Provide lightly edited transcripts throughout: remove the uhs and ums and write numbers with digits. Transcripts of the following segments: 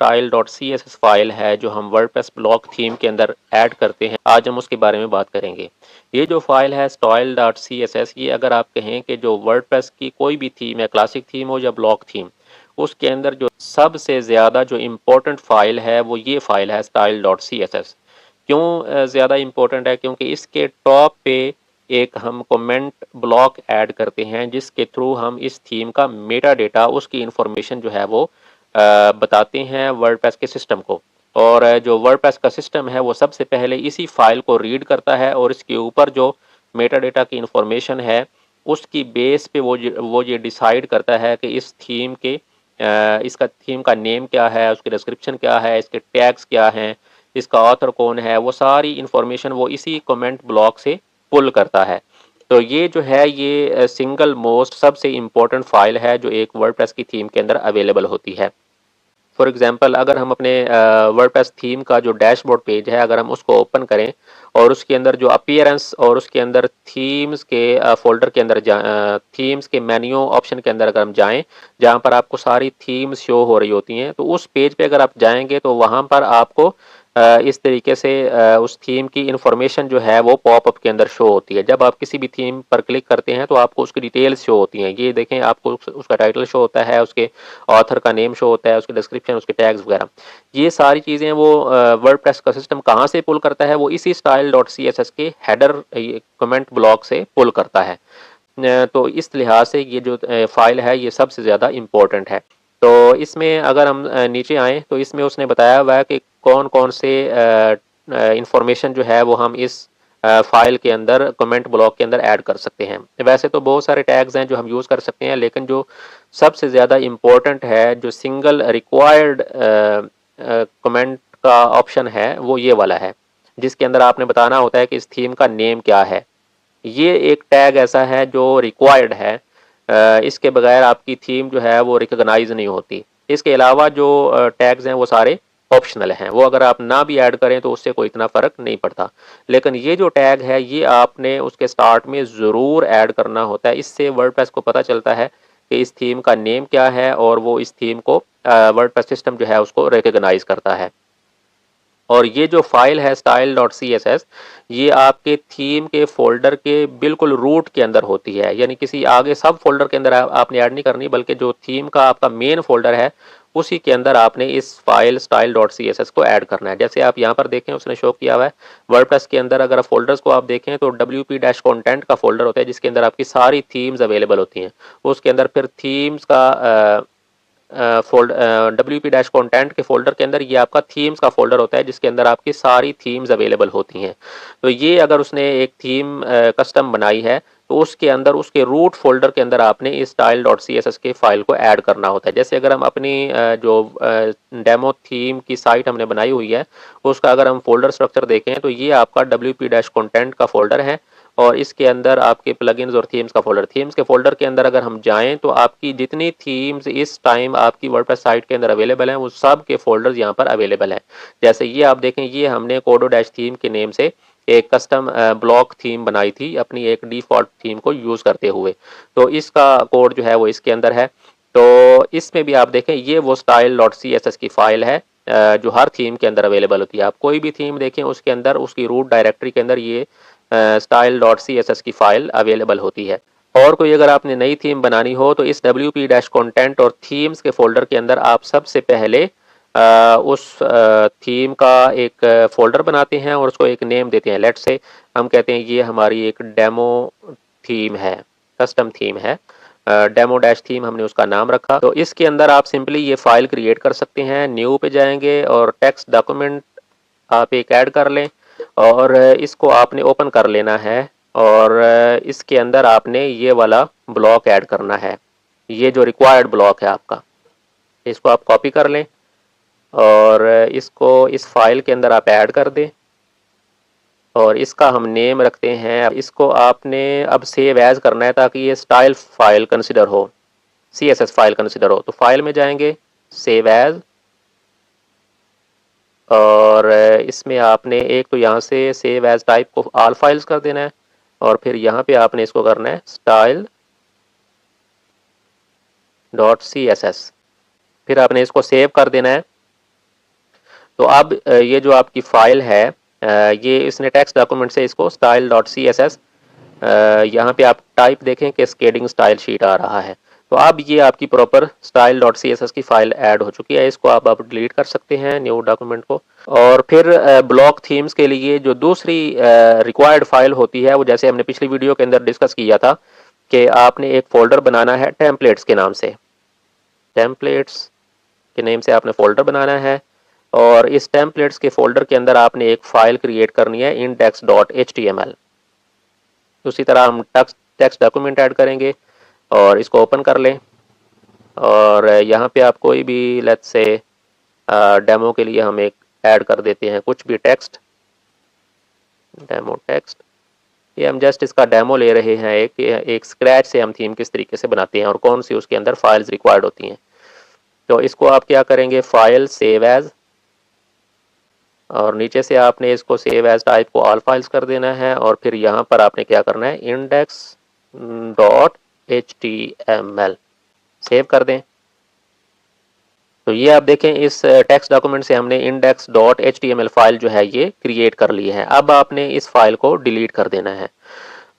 Style dot C S S file है जो हम वर्डप्रेस ब्लॉक थीम के अंदर ऐड करते हैं, आज हम उसके बारे में बात करेंगे। ये जो फाइल है style dot C S S, ये अगर आप कहें कि जो वर्डप्रेस की कोई भी थीम है, क्लासिक थीम हो या ब्लॉक थीम, उसके अंदर जो सबसे ज़्यादा जो इम्पोर्टेंट फाइल है वो ये फाइल है style dot C S S. क्यों ज़्यादा इम्पोर्टेंट है? क्योंकि इसके टॉप पे एक हम कमेंट ब्लॉक ऐड करते हैं जिसके थ्रू हम इस थीम का मेटा डेटा, उसकी इंफॉर्मेशन जो है वो बताते हैं वर्डप्रेस के सिस्टम को। और जो वर्डप्रेस का सिस्टम है वो सबसे पहले इसी फाइल को रीड करता है और इसके ऊपर जो मेटा डेटा की इंफॉर्मेशन है उसकी बेस पे वो ये डिसाइड करता है कि इस थीम के इसका थीम का नेम क्या है, उसकी डिस्क्रिप्शन क्या है, इसके टैग्स क्या हैं, इसका ऑथर कौन है, वो सारी इंफॉर्मेशन वो इसी कमेंट ब्लॉक से पुल करता है। तो ये जो है ये सिंगल मोस्ट सबसे इम्पोर्टेंट फाइल है जो एक वर्डप्रेस की थीम के अंदर अवेलेबल होती है। फॉर एग्जांपल अगर हम अपने वर्डप्रेस थीम का जो डैशबोर्ड पेज है अगर हम उसको ओपन करें और उसके अंदर जो अपीयरेंस और उसके अंदर थीम्स के फोल्डर के अंदर थीम्स के मेन्यू ऑप्शन के अंदर अगर हम जाएं, जहां पर आपको सारी थीम्स शो हो रही होती हैं, तो उस पेज पे अगर आप जाएंगे तो वहां पर आपको इस तरीके से उस थीम की इंफॉर्मेशन जो है वो पॉपअप के अंदर शो होती है। जब आप किसी भी थीम पर क्लिक करते हैं तो आपको उसकी डिटेल्स शो होती हैं। ये देखें, आपको उसका टाइटल शो होता है, उसके ऑथर का नेम शो होता है, उसकी डिस्क्रिप्शन, उसके टैग्स वगैरह। ये सारी चीज़ें वो वर्डप्रेस का सिस्टम कहाँ से पुल करता है? वो इसी style dot C S S के हेडर कमेंट ब्लॉक से पुल करता है। तो इस लिहाज से ये जो फाइल है ये सबसे ज़्यादा इम्पोर्टेंट है। तो इसमें अगर हम नीचे आएँ तो इसमें उसने बताया हुआ है कि कौन कौन से इंफॉर्मेशन जो है वो हम इस फाइल के अंदर कमेंट ब्लॉक के अंदर ऐड कर सकते हैं। वैसे तो बहुत सारे टैग्स हैं जो हम यूज़ कर सकते हैं, लेकिन जो सबसे ज़्यादा इम्पोर्टेंट है, जो सिंगल रिक्वायर्ड कमेंट का ऑप्शन है वो ये वाला है, जिसके अंदर आपने बताना होता है कि इस थीम का नेम क्या है। ये एक टैग ऐसा है जो रिक्वायर्ड है, इसके बगैर आपकी थीम जो है वो रिकॉग्नाइज नहीं होती। इसके अलावा जो टैग्स हैं वो सारे ऑप्शनल हैं, वो अगर आप ना भी ऐड करें तो उससे कोई इतना फ़र्क नहीं पड़ता। लेकिन ये जो टैग है ये आपने उसके स्टार्ट में ज़रूर ऐड करना होता है। इससे वर्डप्रेस को पता चलता है कि इस थीम का नेम क्या है और वो इस थीम को वर्डप्रेस सिस्टम जो है उसको रिकॉग्नाइज करता है। और ये जो फाइल है style dot C S S, ये आपके थीम के फोल्डर के बिल्कुल रूट के अंदर होती है, यानी किसी आगे सब फोल्डर के अंदर आपने ऐड नहीं करनी, बल्कि जो थीम का आपका मेन फोल्डर है उसी के अंदर आपने इस file style dot C S S को ऐड करना है। जैसे आप यहाँ पर देखें उसने शो किया हुआ है वर्डप्रेस के अंदर, अगर फोल्डर्स को आप देखें तो WP डैश कॉन्टेंट का फोल्डर होता है जिसके अंदर आपकी सारी थीम्स अवेलेबल होती हैं। उसके अंदर फिर थीम्स का WP डैश कॉन्टेंट के फोल्डर के अंदर ये आपका थीम्स का फोल्डर होता है जिसके अंदर आपकी सारी थीम्स अवेलेबल होती हैं। तो ये अगर उसने एक थीम कस्टम बनाई है तो उसके अंदर उसके रूट फोल्डर के अंदर आपने इस style dot C S S के फाइल को ऐड करना होता है। जैसे अगर हम अपनी जो डेमो थीम की साइट हमने बनाई हुई है उसका अगर हम फोल्डर स्ट्रक्चर देखें तो ये आपका WP डैश कॉन्टेंट का फोल्डर है और इसके अंदर आपके प्लगइन्स और थीम्स का फोल्डर। थीम्स के फोल्डर के अंदर अगर हम जाएं तो आपकी जितनी थीम्स इस टाइम आपकी वर्डप्रेस साइट के अंदर अवेलेबल हैं वो सब के फोल्डर्स यहाँ पर अवेलेबल हैं। जैसे ये आप देखें, ये हमने कोडो डैश थीम के नेम से एक कस्टम ब्लॉक थीम बनाई थी अपनी एक डिफॉल्ट थीम को यूज़ करते हुए। तो इसका कोड जो है वो इसके अंदर है। तो इसमें भी आप देखें ये वो style dot C S S की फाइल है जो हर थीम के अंदर अवेलेबल होती है। आप कोई भी थीम देखें उसके अंदर उसकी रूट डायरेक्टरी के अंदर ये style dot C S S की फाइल अवेलेबल होती है। और कोई अगर आपने नई थीम बनानी हो तो इस WP डैश कॉन्टेंट और थीम्स के फोल्डर के अंदर आप सबसे पहले उस थीम का एक फोल्डर बनाते हैं और उसको एक नेम देते हैं। लेट्स से हम कहते हैं ये हमारी एक डेमो थीम है, कस्टम थीम है, डेमो डैश थीम हमने उसका नाम रखा। तो इसके अंदर आप सिंपली ये फाइल क्रिएट कर सकते हैं। न्यू पे जाएंगे और टेक्स्ट डॉक्यूमेंट आप एक ऐड कर लें और इसको आपने ओपन कर लेना है और इसके अंदर आपने ये वाला ब्लॉक ऐड करना है। ये जो रिक्वायर्ड ब्लॉक है आपका, इसको आप कॉपी कर लें और इसको इस फाइल के अंदर आप ऐड कर दें और इसका हम नेम रखते हैं। इसको आपने अब सेव एज करना है ताकि ये स्टाइल फाइल कंसिडर हो, CSS फाइल कंसिडर हो। तो फाइल में जाएंगे, सेव एज, और इसमें आपने एक तो यहाँ से सेव एज टाइप को ऑल फाइल्स कर देना है और फिर यहाँ पे आपने इसको करना है स्टाइल डॉट CSS। फिर आपने इसको सेव कर देना है तो अब ये जो आपकी फ़ाइल है ये इसने टेक्स्ट डॉक्यूमेंट से इसको style dot C S S, यहाँ पे आप टाइप देखें कि स्केडिंग स्टाइल शीट आ रहा है। तो अब ये आपकी proper style dot C S S की फ़ाइल ऐड हो चुकी है। इसको आप डिलीट कर सकते हैं न्यू डॉक्यूमेंट को। और फिर ब्लॉक थीम्स के लिए जो दूसरी रिक्वायर्ड फाइल होती है, वो जैसे हमने पिछली वीडियो के अंदर डिस्कस किया था कि आपने एक फ़ोल्डर बनाना है टेम्पलेट्स के नाम से। टेम्पलेट्स के नेम से आपने फ़ोल्डर बनाना है और इस टेम्पलेट्स के फ़ोल्डर के अंदर आपने एक फ़ाइल क्रिएट करनी है index.html। उसी तरह हम टेक्स्ट डॉक्यूमेंट ऐड करेंगे और इसको ओपन कर लें और यहाँ पे आप कोई भी लेट्स से डेमो के लिए हम एक ऐड कर देते हैं कुछ भी टेक्स्ट, डेमो टेक्स्ट। ये हम जस्ट इसका डेमो ले रहे हैं, एक स्क्रैच से हम थीम किस तरीके से बनाते हैं और कौन सी उसके अंदर फाइल्स रिक्वायर्ड होती हैं। तो इसको आप क्या करेंगे, फाइल सेव एज, और नीचे से आपने इसको सेव एज टाइप को ऑल फाइल्स कर देना है और फिर यहाँ पर आपने क्या करना है, index.html सेव कर दें। तो ये आप देखें इस टेक्स्ट डॉक्यूमेंट से हमने index.html फाइल जो है ये क्रिएट कर ली है। अब आपने इस फाइल को डिलीट कर देना है।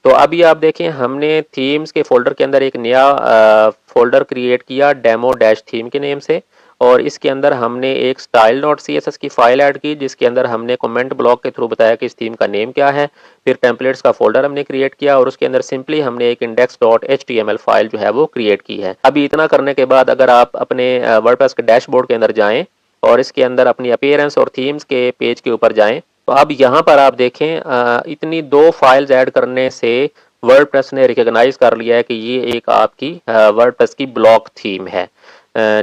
तो अभी आप देखें हमने थीम्स के फोल्डर के अंदर एक नया फोल्डर क्रिएट किया डेमो डैश थीम के नेम से, और इसके अंदर हमने एक style dot C S S की फाइल ऐड की जिसके अंदर हमने कमेंट ब्लॉक के थ्रू बताया कि इस थीम का नेम क्या है। फिर टेम्पलेट्स का फोल्डर हमने क्रिएट किया और उसके अंदर सिंपली हमने एक index dot H T M L file जो है वो क्रिएट की है। अभी इतना करने के बाद अगर आप अपने वर्डप्रेस के डैशबोर्ड के अंदर जाएं और इसके अंदर अपनी अपीयरेंस और थीम्स के पेज के ऊपर जाएं, तो अब यहाँ पर आप देखें इतनी दो फाइल्स ऐड करने से वर्डप्रेस ने रिकॉग्नाइज कर लिया है कि ये एक आपकी वर्डप्रेस की ब्लॉक थीम है।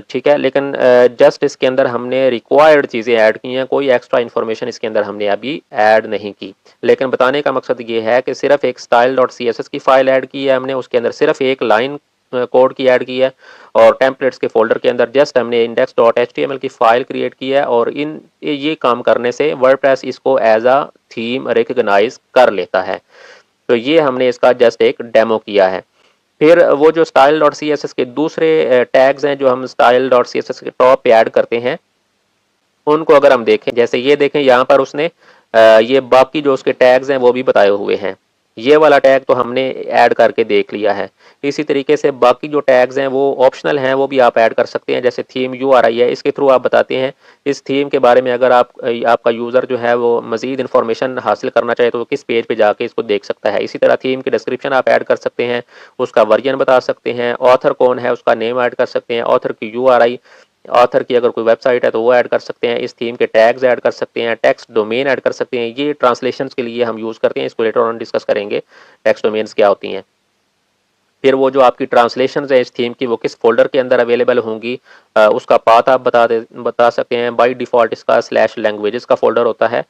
ठीक है, लेकिन जस्ट इसके अंदर हमने रिक्वायर्ड चीज़ें ऐड की हैं, कोई एक्स्ट्रा इन्फॉर्मेशन इसके अंदर हमने अभी ऐड नहीं की। लेकिन बताने का मकसद ये है कि सिर्फ एक style dot C S S की फाइल ऐड की है हमने, उसके अंदर सिर्फ एक लाइन कोड की ऐड की है और टेम्पलेट्स के फोल्डर के अंदर जस्ट हमने index dot H T M L की फाइल क्रिएट की है, और ये काम करने से वर्डप्रेस इसको एज अ थीम रिकग्नाइज कर लेता है। तो ये हमने इसका जस्ट एक डेमो किया है। फिर वो जो style dot C S S के दूसरे टैग्स हैं जो हम style dot C S S के टॉप पे ऐड करते हैं, उनको अगर हम देखें, जैसे ये देखें यहाँ पर उसने ये बाकी जो उसके टैग्स हैं वो भी बताए हुए हैं। ये वाला टैग तो हमने ऐड करके देख लिया है। इसी तरीके से बाकी जो टैग्स हैं वो ऑप्शनल हैं, वो भी आप ऐड कर सकते हैं। जैसे थीम यू आ रही है, इसके थ्रू आप बताते हैं इस थीम के बारे में। अगर आपका यूज़र जो है वो मज़ीद इन्फॉर्मेशन हासिल करना चाहे तो वो किस पेज पे जाके इसको देख सकता है। इसी तरह थीम की डिस्क्रिप्शन आप ऐड कर सकते हैं, उसका वर्जन बता सकते हैं, ऑथर कौन है उसका नेम ऐड कर सकते हैं, ऑथर की यू आर आई, ऑथर की अगर कोई वेबसाइट है तो वो ऐड कर सकते हैं, इस थीम के टैग्स ऐड कर सकते हैं, टेक्स्ट डोमेन ऐड कर सकते हैं। ये ट्रांसलेशंस के लिए हम यूज़ करते हैं, इसको लेटर ऑन डिस्कस करेंगे टेक्स्ट डोमेन्स क्या होती हैं। फिर वो जो आपकी ट्रांसलेशन है इस थीम की वो किस फोल्डर के अंदर अवेलेबल होंगी, उसका पाथ आप बता सकते हैं। बाय डिफ़ॉल्ट इसका स्लैश लैंग्वेजेस का फोल्डर होता है।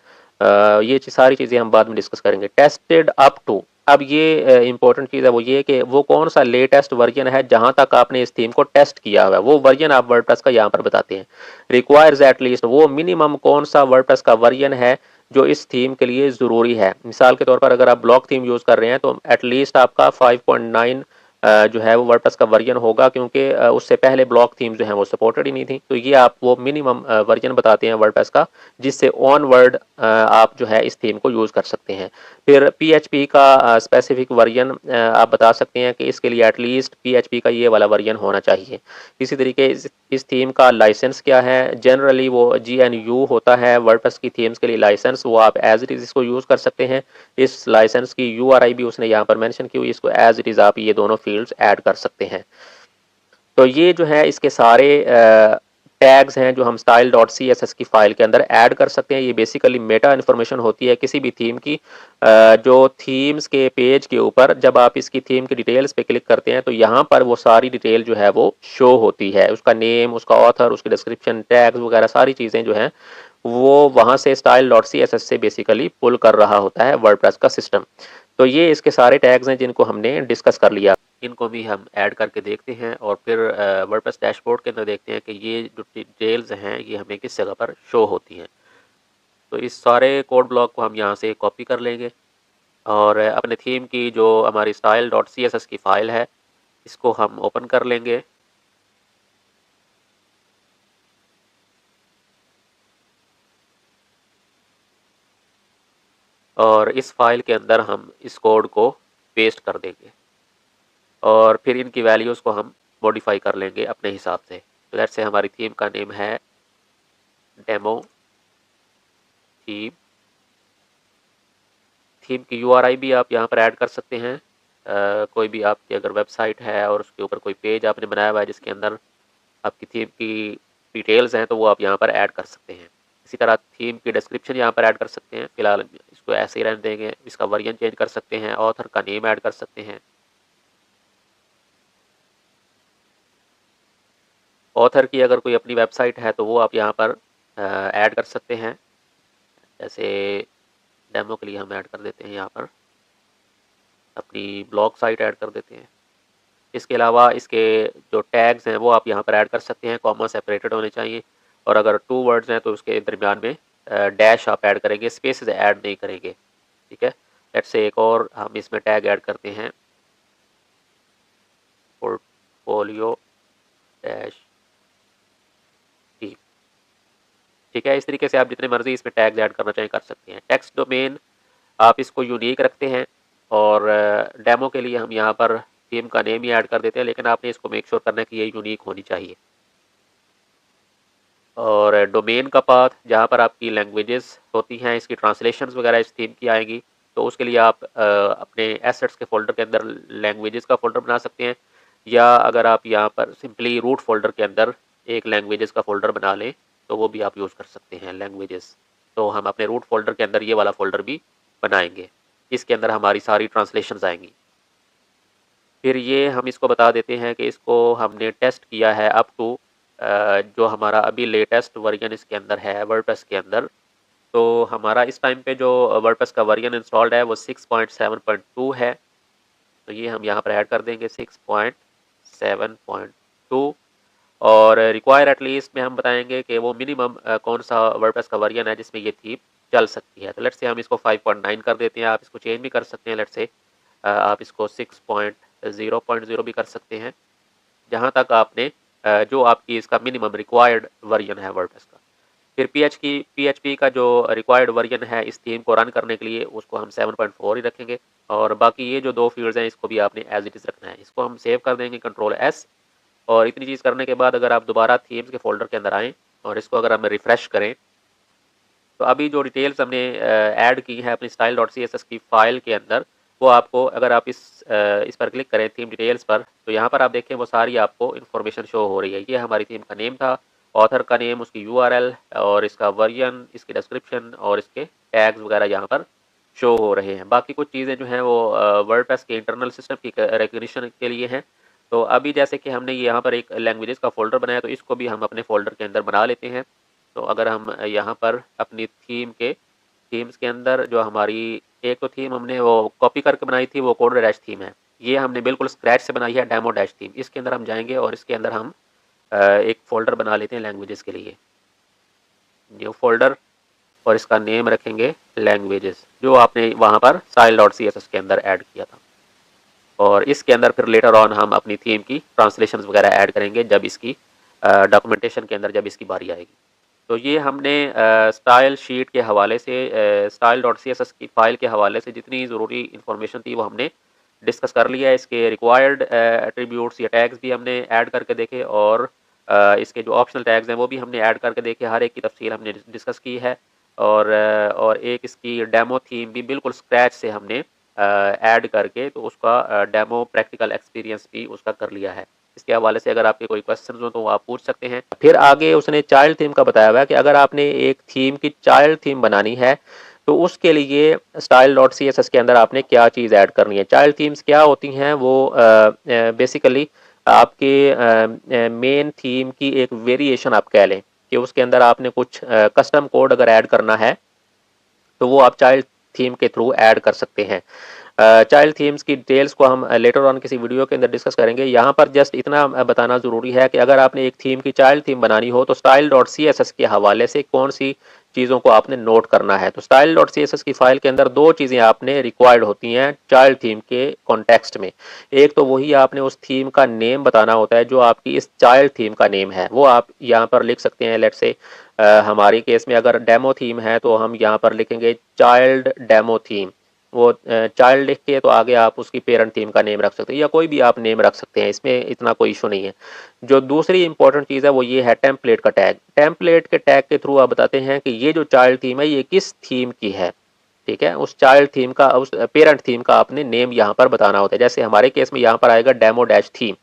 ये सारी चीज़ें हम बाद में डिस्कस करेंगे। टेस्टेड अप टू, अब ये इंपॉर्टेंट चीज़ है वो ये कि वो कौन सा लेटेस्ट वर्जन है जहां तक आपने इस थीम को टेस्ट किया हुआ है, वो वर्जन आप वर्डप्रेस का यहाँ पर बताते हैं। रिक्वायर्स एटलीस्ट, वो मिनिमम कौन सा वर्डप्रेस का वर्जन है जो इस थीम के लिए ज़रूरी है। मिसाल के तौर पर अगर आप ब्लॉक थीम यूज़ कर रहे हैं तो एटलीस्ट आपका 5.9 जो है वो वर्डप्रेस का वर्जन होगा, क्योंकि उससे पहले ब्लॉक थीम जो है वो सपोर्टेड ही नहीं थी। तो ये आप वो मिनिमम वर्जन बताते हैं वर्डप्रेस का जिससे ऑन वर्ड आप जो है इस थीम को यूज़ कर सकते हैं। फिर PHP का स्पेसिफिक वर्जन आप बता सकते हैं कि इसके लिए एटलीस्ट PHP का ये वाला वर्जन होना चाहिए। इसी तरीके इस थीम का लाइसेंस क्या है, जनरली वो GNU होता है वर्डप्रेस की थीम्स के लिए लाइसेंस, वो आप एज इट इज़ इसको यूज़ कर सकते हैं। इस लाइसेंस की URI भी उसने यहाँ पर मेंशन की हुई, इसको एज इट इज़ आप ये दोनों फील्ड्स ऐड कर सकते हैं। तो ये जो है इसके सारे टैग्स हैं जो हम style dot C S S की फाइल के अंदर ऐड कर सकते हैं। ये बेसिकली मेटा इन्फॉर्मेशन होती है किसी भी थीम की, जो थीम्स के पेज के ऊपर जब आप इसकी थीम की डिटेल्स पे क्लिक करते हैं तो यहाँ पर वो सारी डिटेल जो है वो शो होती है, उसका नेम, उसका ऑथर, उसकी डिस्क्रिप्शन, टैग्स वगैरह सारी चीज़ें जो हैं वो वहाँ से style dot C S S से बेसिकली पुल कर रहा होता है वर्डप्रेस का सिस्टम। तो ये इसके सारे टैग्स हैं जिनको हमने डिस्कस कर लिया। इनको भी हम ऐड करके देखते हैं और फिर वर्डप्रेस डैशबोर्ड के अंदर देखते हैं कि ये जो डिटेल्स हैं ये हमें किस जगह पर शो होती हैं। तो इस सारे कोड ब्लॉक को हम यहाँ से कॉपी कर लेंगे और अपने थीम की जो हमारी style dot C S S की फ़ाइल है इसको हम ओपन कर लेंगे। और इस फाइल के अंदर हम इस कोड को पेस्ट कर देंगे और फिर इनकी वैल्यूज़ को हम मॉडिफाई कर लेंगे अपने हिसाब से। तो लेट्स से हमारी थीम का नेम है डेमो थीम। थीम की यूआरआई भी आप यहाँ पर ऐड कर सकते हैं। कोई भी आपकी अगर वेबसाइट है और उसके ऊपर कोई पेज आपने बनाया हुआ है जिसके अंदर आपकी थीम की डिटेल्स हैं तो वो आप यहाँ पर ऐड कर सकते हैं। इसी तरह थीम की डिस्क्रिप्शन यहाँ पर ऐड कर सकते हैं। फिलहाल इसको ऐसे ही रहने देंगे। इसका वर्जन चेंज कर सकते हैं, ऑथर का नेम ऐड कर सकते हैं। ऑथर की अगर कोई अपनी वेबसाइट है तो वो आप यहाँ पर ऐड कर सकते हैं। जैसे डेमो के लिए हम ऐड कर देते हैं यहाँ पर अपनी ब्लॉग साइट ऐड कर देते हैं। इसके अलावा इसके जो टैग्स हैं वो आप यहाँ पर ऐड कर सकते हैं, कॉमा सेपरेटेड होने चाहिए और अगर 2 वर्ड्स हैं तो उसके दरमियान में डैश आप ऐड करेंगे, स्पेसेस ऐड नहीं करेंगे। ठीक है, लेट्स से एक और हम इसमें टैग ऐड करते हैं, पोर्टफोलियो डैश थीम। ठीक है, इस तरीके से आप जितने मर्जी इसमें टैग्स ऐड करना चाहें कर सकते हैं। टेक्स्ट डोमेन आप इसको यूनिक रखते हैं और डेमो के लिए हम यहाँ पर थीम का नेम ही ऐड कर देते हैं, लेकिन आपने इसको मेक श्योर करना है कि ये यूनिक होनी चाहिए। और डोमेन का पाथ जहाँ पर आपकी लैंग्वेजेस होती हैं, इसकी ट्रांसलेशंस वगैरह इस थीम की आएंगी, तो उसके लिए आप अपने एसेट्स के फोल्डर के अंदर लैंग्वेजेस का फोल्डर बना सकते हैं, या अगर आप यहाँ पर सिंपली रूट फोल्डर के अंदर एक लैंग्वेजेस का फोल्डर बना लें तो वो भी आप यूज़ कर सकते हैं लैंग्वेजेस। तो हम अपने रूट फोल्डर के अंदर ये वाला फोल्डर भी बनाएंगे, इसके अंदर हमारी सारी ट्रांसलेशंस आएंगी। फिर ये हम इसको बता देते हैं कि इसको हमने टेस्ट किया है अप टू जो हमारा अभी लेटेस्ट वर्जन इसके अंदर है वर्डप्रेस के अंदर। तो हमारा इस टाइम पे जो वर्डप्रेस का वर्जन इंस्टॉल्ड है वो 6.7.2 है। तो ये हम यहाँ पर ऐड कर देंगे 6.7.2 और रिक्वायर एटलीस्ट में हम बताएंगे कि वो मिनिमम कौन सा वर्डप्रेस का वर्जन है जिसमें ये थीम चल सकती है। तो लेट्स से हम इसको 5.9 कर देते हैं। आप इसको चेंज भी कर सकते हैं, लेट्स से आप इसको 6.0.0 भी कर सकते हैं, जहाँ तक आपने जो आपकी इसका मिनिमम रिक्वायर्ड वर्जन है वर्डप्रेस का। फिर PHP का जो रिक्वायर्ड वर्जन है इस थीम को रन करने के लिए उसको हम 7.4 ही रखेंगे और बाकी ये जो 2 फील्ड्स हैं इसको भी आपने एज इट इज़ रखना है। इसको हम सेव कर देंगे Ctrl+S और इतनी चीज़ करने के बाद अगर आप दोबारा थीम्स के फोल्डर के अंदर आएँ और इसको अगर हम रिफ़्रेश करें तो अभी जो डिटेल्स हमने ऐड की है अपनी style.css की फाइल के अंदर, वो आपको अगर आप इस पर क्लिक करें थीम डिटेल्स पर तो यहाँ पर आप देखें वो सारी आपको इन्फॉर्मेशन शो हो रही है। ये हमारी थीम का नेम था, ऑथर का नेम, उसकी URL और इसका वर्जन, इसकी डिस्क्रिप्शन और इसके टैग्स वगैरह यहाँ पर शो हो रहे हैं। बाकी कुछ चीज़ें जो हैं वो वर्डप्रेस के इंटरनल सिस्टम की रिकग्निशन के लिए हैं। तो अभी जैसे कि हमने ये यहाँ पर एक लैंग्वेजेस का फोल्डर बनाया तो इसको भी हम अपने फोल्डर के अंदर बना लेते हैं। तो अगर हम यहाँ पर अपनी थीम्स के अंदर जो हमारी एक तो थीम हमने वो कॉपी करके बनाई थी वो कोड डैश थीम है, ये हमने बिल्कुल स्क्रैच से बनाई है डेमो डैश थीम। इसके अंदर हम जाएंगे और इसके अंदर हम एक फ़ोल्डर बना लेते हैं लैंग्वेजेस के लिए, न्यू फोल्डर, और इसका नेम रखेंगे लैंग्वेजेस जो आपने वहाँ पर style.css के अंदर ऐड किया था। और इसके अंदर फिर लेटर ऑन हम अपनी थीम की ट्रांसलेशंस वगैरह ऐड करेंगे जब इसकी डॉक्यूमेंटेशन के अंदर जब इसकी बारी आएगी। तो ये हमने स्टाइल शीट के हवाले से style.css की फ़ाइल के हवाले से जितनी ज़रूरी इन्फॉर्मेशन थी वो हमने डिस्कस कर लिया है। इसके रिक्वायर्ड एट्रीब्यूट्स या टैग्स भी हमने ऐड करके देखे और इसके जो ऑप्शनल टैग्स हैं वो भी हमने ऐड करके देखे, हर एक की तफसील हमने डिस्कस की है। और एक इसकी डेमो थीम भी बिल्कुल स्क्रैच से हमने ऐड करके तो उसका डेमो प्रैक्टिकल एक्सपीरियंस भी उसका कर लिया है। इसके हवाले से अगर आपके कोई क्वेश्चन हो तो आप पूछ सकते हैं। फिर आगे उसने चाइल्ड थीम का बताया हुआ है कि अगर आपने एक थीम की चाइल्ड थीम बनानी है तो उसके लिए style.css के अंदर आपने क्या चीज़ ऐड करनी है। चाइल्ड थीम्स क्या होती हैं, वो बेसिकली आपके मेन थीम की एक वेरिएशन आप कह लें कि उसके अंदर आपने कुछ कस्टम कोड अगर ऐड करना है तो वो आप चाइल्ड थीम के थ्रू ऐड कर सकते हैं। चाइल्ड थीम्स की डिटेल्स को हम लेटर ऑन किसी वीडियो के अंदर डिस्कस करेंगे। यहाँ पर जस्ट इतना बताना ज़रूरी है कि अगर आपने एक थीम की चाइल्ड थीम बनानी हो तो style.css के हवाले से कौन सी चीज़ों को आपने नोट करना है। तो style.css की फाइल के अंदर 2 चीज़ें आपने रिक्वायर्ड होती हैं चाइल्ड थीम के कॉन्टेक्स्ट में। एक तो वही आपने उस थीम का नेम बताना होता है जो आपकी इस चाइल्ड थीम का नेम है, वो आप यहाँ पर लिख सकते हैं। लेट्स से हमारी केस में अगर डेमो थीम है तो हम यहाँ पर लिखेंगे चाइल्ड डेमो थीम। वो चाइल्ड लिख के तो आगे आप उसकी पेरेंट थीम का नेम रख सकते हैं या कोई भी आप नेम रख सकते हैं, इसमें इतना कोई इशू नहीं है। जो दूसरी इंपॉर्टेंट चीज़ है वो ये है टेम्पलेट का टैग। टेम्पलेट के टैग के थ्रू आप बताते हैं कि ये जो चाइल्ड थीम है ये किस थीम की है। ठीक है, उस चाइल्ड थीम का, उस पेरेंट थीम का आपने नेम यहाँ पर बताना होता है। जैसे हमारे केस में यहाँ पर आएगा डेमो डैश थीम।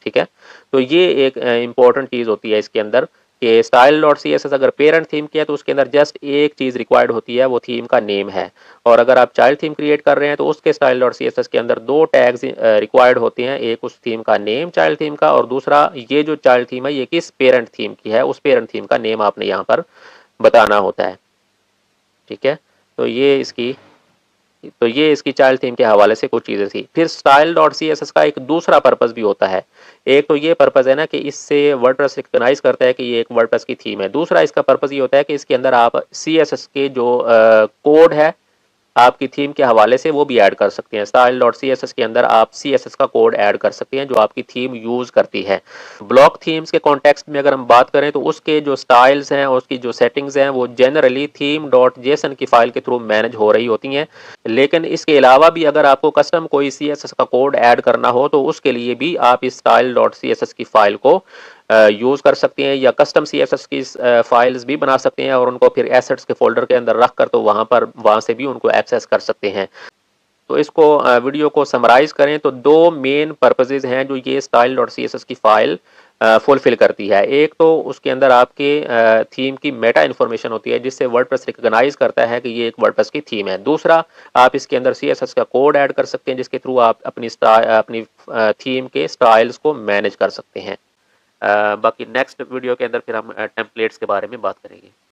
ठीक है, तो ये एक इंपॉर्टेंट चीज़ होती है इसके अंदर कि style dot C S S अगर पेरेंट थीम की है तो उसके अंदर जस्ट एक चीज़ रिक्वायर्ड होती है, वो थीम का नेम है। और अगर आप चाइल्ड थीम क्रिएट कर रहे हैं तो उसके style dot C S S के अंदर दो टैग्स रिक्वायर्ड होते हैं, एक उस थीम का नेम चाइल्ड थीम का, और दूसरा ये जो चाइल्ड थीम है ये किस पेरेंट थीम की है, उस पेरेंट थीम का नेम आपने यहाँ पर बताना होता है। ठीक है, तो ये इसकी चाइल्ड थीम के हवाले से कुछ चीज़ें थी। फिर style dot C S S का एक दूसरा पर्पज़ भी होता है। एक तो ये पर्पज़ है ना कि इससे वर्डप्रेस रिकॉग्नाइज करता है कि ये एक वर्डप्रेस की थीम है। दूसरा इसका पर्पज़ ये होता है कि इसके अंदर आप सी एस एस के जो कोड है आपकी थीम के हवाले से वो भी ऐड कर सकते हैं। Style dot C S S के अंदर आप सी एस एस का कोड ऐड कर सकते हैं जो आपकी थीम यूज़ करती है। ब्लॉक थीम्स के कॉन्टेक्स्ट में अगर हम बात करें तो उसके जो स्टाइल्स हैं और उसकी जो सेटिंग्स हैं वो जनरली थीम डॉट जेसन की फाइल के थ्रू मैनेज हो रही होती हैं। लेकिन इसके अलावा भी अगर आपको कस्टम कोई सी एस एस का कोड ऐड करना हो तो उसके लिए भी आप इस style dot C S S की फाइल को यूज़ कर सकते हैं, या कस्टम सी एस एस की फाइल्स भी बना सकते हैं और उनको फिर एसेट्स के फोल्डर के अंदर रख कर तो वहाँ से भी उनको एक्सेस कर सकते हैं। तो इसको वीडियो को समराइज करें तो दो मेन पर्पसेस हैं जो ये style dot C S S की फाइल फुलफिल करती है। एक तो उसके अंदर आपके थीम की मेटा इन्फॉर्मेशन होती है जिससे वर्डप्रेस रिकॉग्नाइज करता है कि ये एक वर्डप्रेस की थीम है। दूसरा, आप इसके अंदर सी एस एस का कोड ऐड कर सकते हैं जिसके थ्रू आप अपनी थीम के स्टाइल्स को मैनेज कर सकते हैं। बाकी नेक्स्ट वीडियो के अंदर फिर हम टेम्पलेट्स के बारे में बात करेंगे।